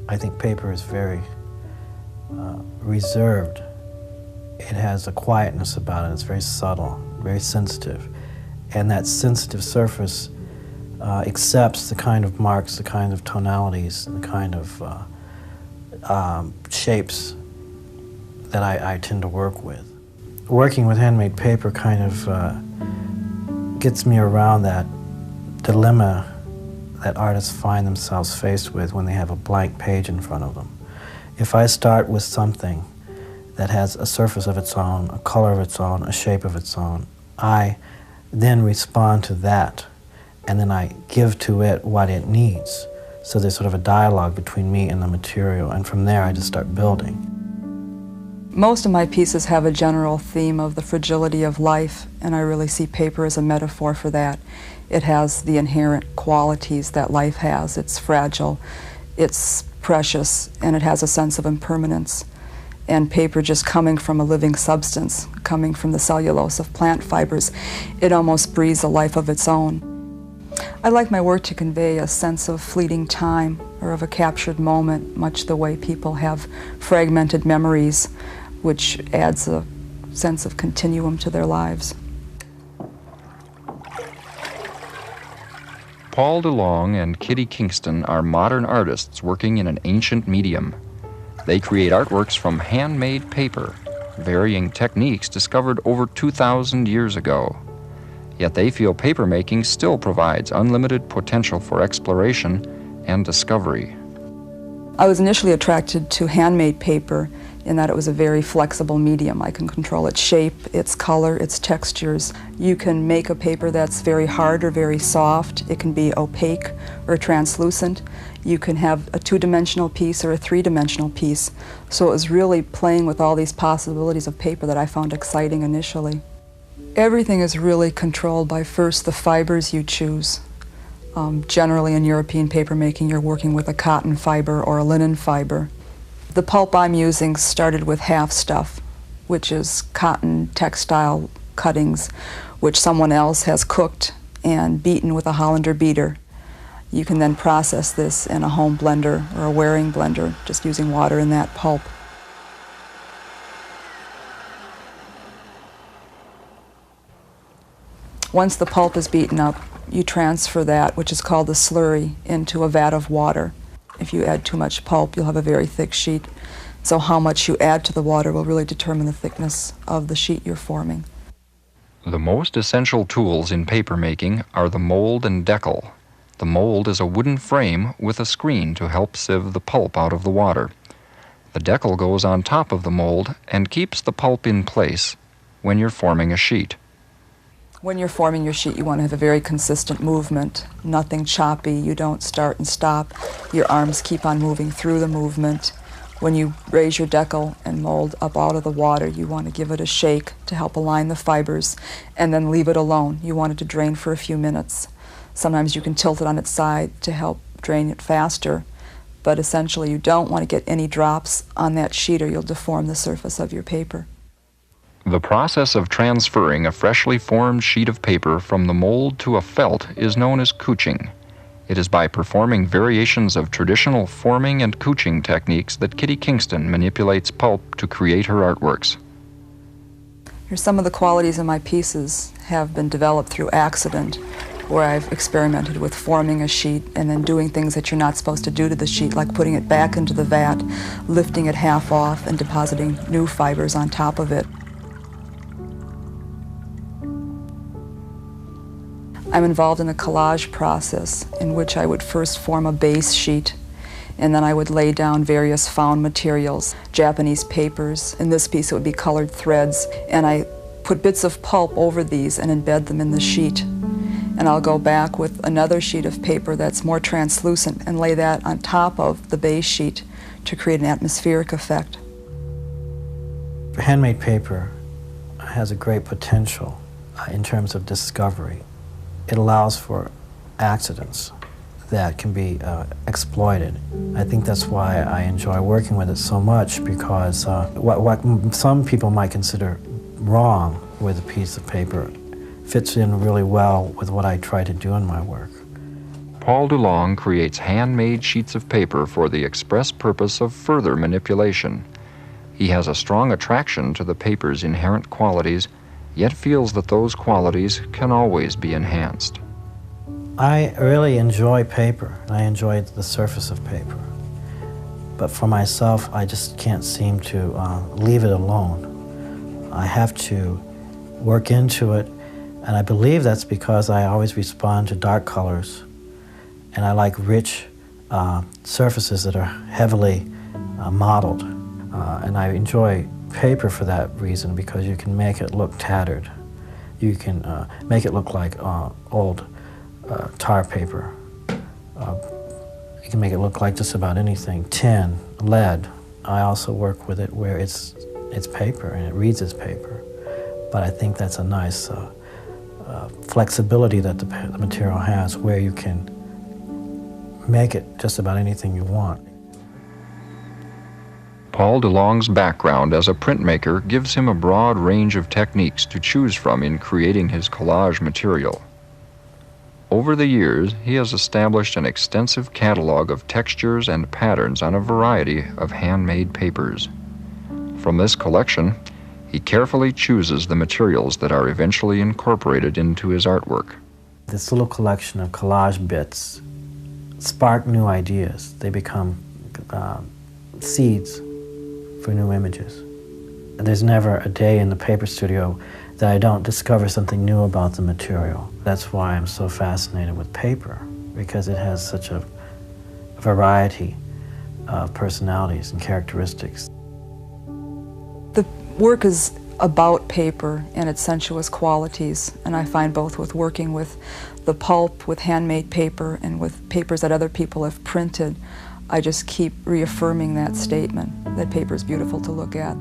I think paper is very reserved. It has a quietness about it. It's very subtle, very sensitive. And that sensitive surface accepts the kind of marks, the kind of tonalities, the kind of shapes that I tend to work with. Working with handmade paper kind of gets me around that dilemma that artists find themselves faced with when they have a blank page in front of them. If I start with something that has a surface of its own, a color of its own, a shape of its own, I then respond to that, and then I give to it what it needs. So there's sort of a dialogue between me and the material, and from there I just start building. Most of my pieces have a general theme of the fragility of life, and I really see paper as a metaphor for that. It has the inherent qualities that life has. It's fragile, it's precious, and it has a sense of impermanence. And paper just coming from a living substance, coming from the cellulose of plant fibers, it almost breathes a life of its own. I like my work to convey a sense of fleeting time or of a captured moment, much the way people have fragmented memories, which adds a sense of continuum to their lives. Paul DeLong and Kitty Kingston are modern artists working in an ancient medium. They create artworks from handmade paper, varying techniques discovered over 2,000 years ago. Yet they feel papermaking still provides unlimited potential for exploration and discovery. I was initially attracted to handmade paper in that it was a very flexible medium. I can control its shape, its color, its textures. You can make a paper that's very hard or very soft. It can be opaque or translucent. You can have a two-dimensional piece or a three-dimensional piece. So it was really playing with all these possibilities of paper that I found exciting initially. Everything is really controlled by first the fibers you choose. Generally in European papermaking, you're working with a cotton fiber or a linen fiber. The pulp I'm using started with half stuff, which is cotton textile cuttings, which someone else has cooked and beaten with a Hollander beater. You can then process this in a home blender or a Waring blender, just using water in that pulp. Once the pulp is beaten up, you transfer that, which is called the slurry, into a vat of water. If you add too much pulp, you'll have a very thick sheet. So how much you add to the water will really determine the thickness of the sheet you're forming. The most essential tools in papermaking are the mold and decal. The mold is a wooden frame with a screen to help sieve the pulp out of the water. The decal goes on top of the mold and keeps the pulp in place when you're forming a sheet. When you're forming your sheet, you want to have a very consistent movement, nothing choppy. You don't start and stop. Your arms keep on moving through the movement. When you raise your decal and mold up out of the water, you want to give it a shake to help align the fibers and then leave it alone. You want it to drain for a few minutes. Sometimes you can tilt it on its side to help drain it faster, but essentially you don't want to get any drops on that sheet or you'll deform the surface of your paper. The process of transferring a freshly formed sheet of paper from the mold to a felt is known as couching. It is by performing variations of traditional forming and couching techniques that Kitty Kingston manipulates pulp to create her artworks. Here's some of the qualities of my pieces have been developed through accident, where I've experimented with forming a sheet and then doing things that you're not supposed to do to the sheet, like putting it back into the vat, lifting it half off, and depositing new fibers on top of it. I'm involved in a collage process in which I would first form a base sheet, and then I would lay down various found materials, Japanese papers. In this piece it would be colored threads, and I put bits of pulp over these and embed them in the sheet. And I'll go back with another sheet of paper that's more translucent and lay that on top of the base sheet to create an atmospheric effect. Handmade paper has a great potential in terms of discovery. It allows for accidents that can be exploited. I think that's why I enjoy working with it so much, because what some people might consider wrong with a piece of paper fits in really well with what I try to do in my work. Paul Dulong creates handmade sheets of paper for the express purpose of further manipulation. He has a strong attraction to the paper's inherent qualities, yet feels that those qualities can always be enhanced. I really enjoy paper. I enjoy the surface of paper. But for myself, I just can't seem to leave it alone. I have to work into it, and I believe that's because I always respond to dark colors, and I like rich surfaces that are heavily modeled. And I enjoy paper for that reason, because you can make it look tattered. You can make it look like old tar paper. You can make it look like just about anything. Tin, lead. I also work with it where it's paper and it reads as paper. But I think that's a nice flexibility that the material has, where you can make it just about anything you want. Paul Dulong's background as a printmaker gives him a broad range of techniques to choose from in creating his collage material. Over the years, he has established an extensive catalog of textures and patterns on a variety of handmade papers. From this collection, he carefully chooses the materials that are eventually incorporated into his artwork. This little collection of collage bits spark new ideas. They become seeds for new images. There's never a day in the paper studio that I don't discover something new about the material. That's why I'm so fascinated with paper, because it has such a variety of personalities and characteristics. The work is about paper and its sensuous qualities, and I find both with working with the pulp, with handmade paper, and with papers that other people have printed, I just keep reaffirming that statement, that paper is beautiful to look at.